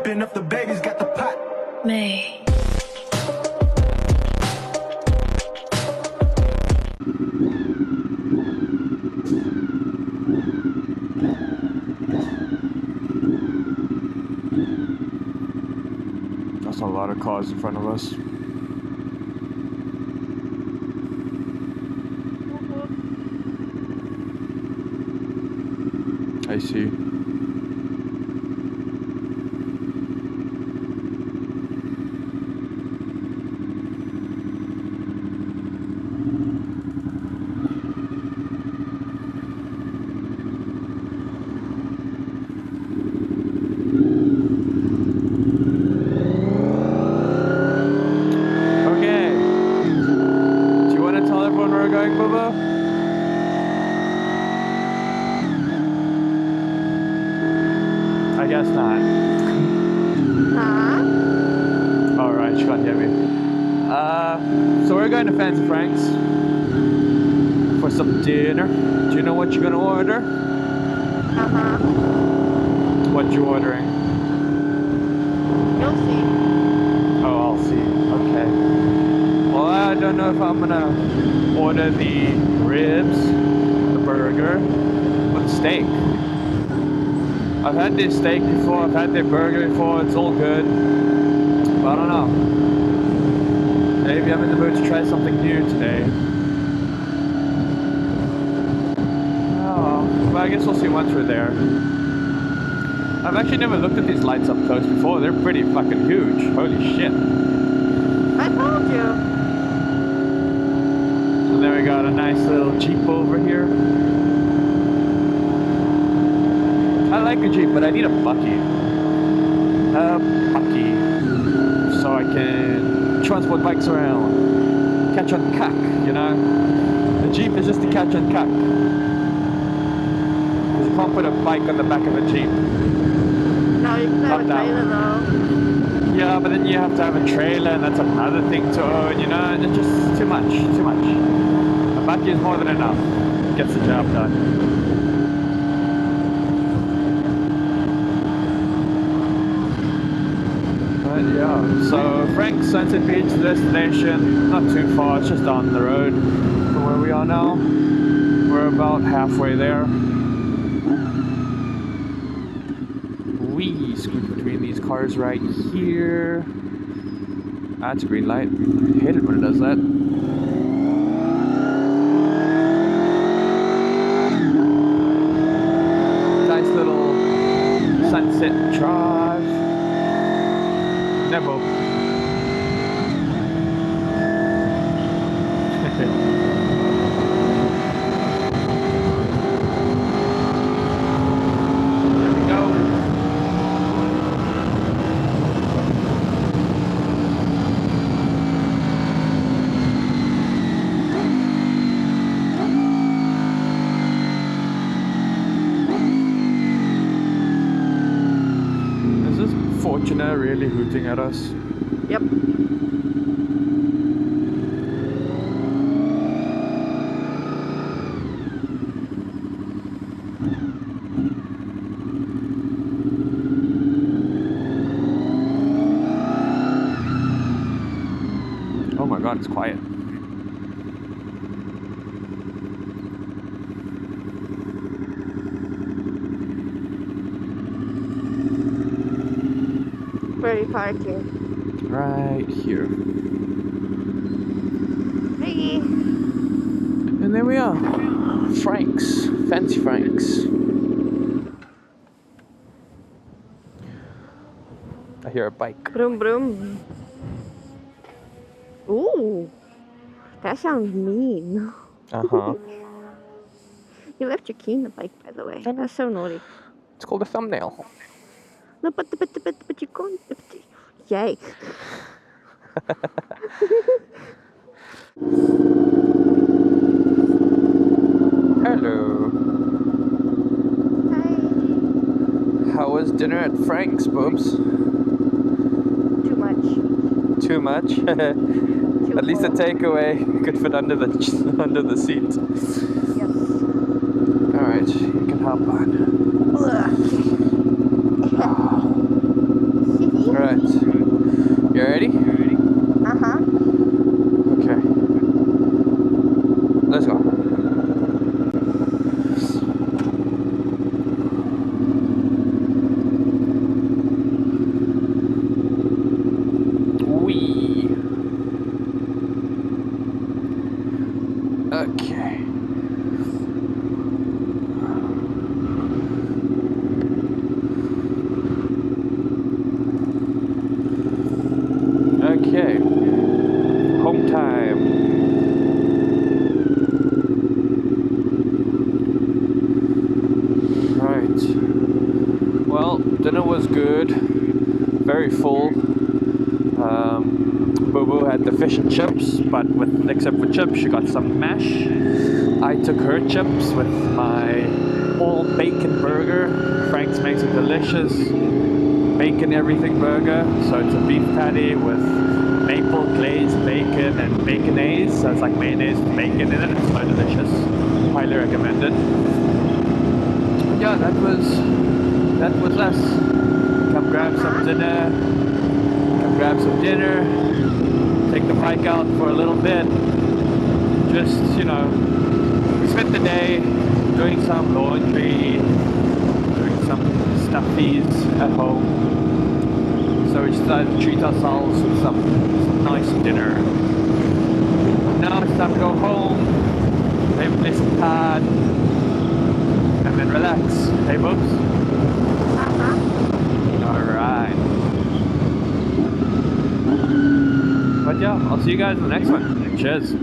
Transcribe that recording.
Whipping up the babies, got the pot. May. That's a lot of cars in front of us. I see. I guess not. Huh? Alright, she can't hear me. So we're going to Fancy Frank's for some dinner. Do you know what you're gonna order? Uh-huh. What you ordering? You'll see. Oh, I'll see. Okay. Well, I don't know if I'm gonna order the ribs, the burger, or the steak. I've had their steak before, I've had their burger before, it's all good. But I don't know. Maybe I'm in the mood to try something new today. Oh, but I guess we'll see once we're there. I've actually never looked at these lights up close before, they're pretty fucking huge. Holy shit. I told you. And then we got a nice little Jeep over here. I like a Jeep, but I need a bucky. A bucky. So I can transport bikes around. Catch on cack, you know? The Jeep is just to catch on cack. You can't put a bike on the back of a Jeep. No, you can have a trailer though. Yeah, but then you have to have a trailer, and that's another thing to own, you know? It's just too much, too much. A bucky is more than enough. Gets the job done. Yeah, so Frank's Sunset Beach destination, not too far, it's just down the road from where we are now. We're about halfway there. We scoot between these cars right here. That's a green light. I hate it when it does that. Nice little sunset drive. Never. There we go. Is this Fortuner really hooting at us? Yep. Oh my god, it's quiet. Where are you parking? Right here. Hey. And there we are. Frank's. Fancy Frank's. I hear a bike. Broom broom. Ooh. That sounds mean. Uh-huh. You left your key in the bike, by the way. That's so naughty. It's called a thumbnail. No, but you can't. Yay. Hello. Hi. How was dinner at Frank's, Boobs? Too much. Too much? At least the takeaway could fit under the seat. Yes. Alright, you can hop on. was good, very full. Boo Boo had the fish and chips, but except for chips, she got some mash. I took her chips with my all bacon burger. Frank's makes a delicious bacon everything burger. So it's a beef patty with maple glazed bacon and baconaise. So it's like mayonnaise with bacon in it. It's so delicious. Highly recommended. Yeah, that was us. Come grab some dinner. Take the bike out for a little bit. Just, you know, we spent the day doing some laundry, doing some stuffies at home. So we decided to treat ourselves with some nice dinner. Now it's time to go home, maybe play some card, and then relax. Hey, Boobs? Alright. But yeah, I'll see you guys in the next one. Cheers.